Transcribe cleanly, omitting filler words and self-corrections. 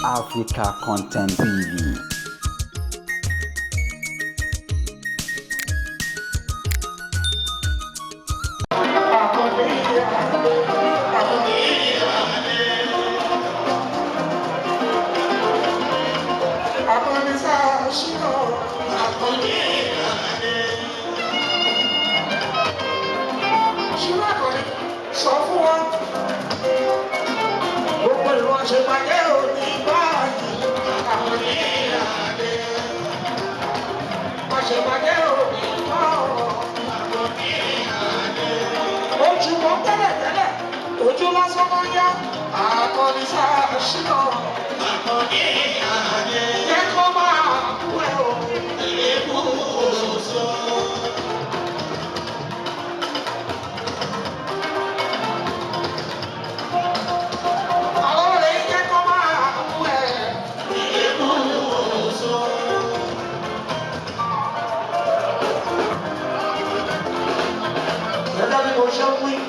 Africa Content TV. Sọ fún wọn, gbogbo ìwọ̀n ṣe pàdé òní báyìí, àwọn ìyáde. Wọ́n ṣe pàdé òní báyìí, àwọn ìyáde. Ojú wọn tẹ́lẹ̀, ojú lásán máa ń yá, àkọ́ni sáà ṣínà. Àwọn ìyáde. Yẹ kó máa kú ẹ̀ o, èébú òṣòṣò. Shall we?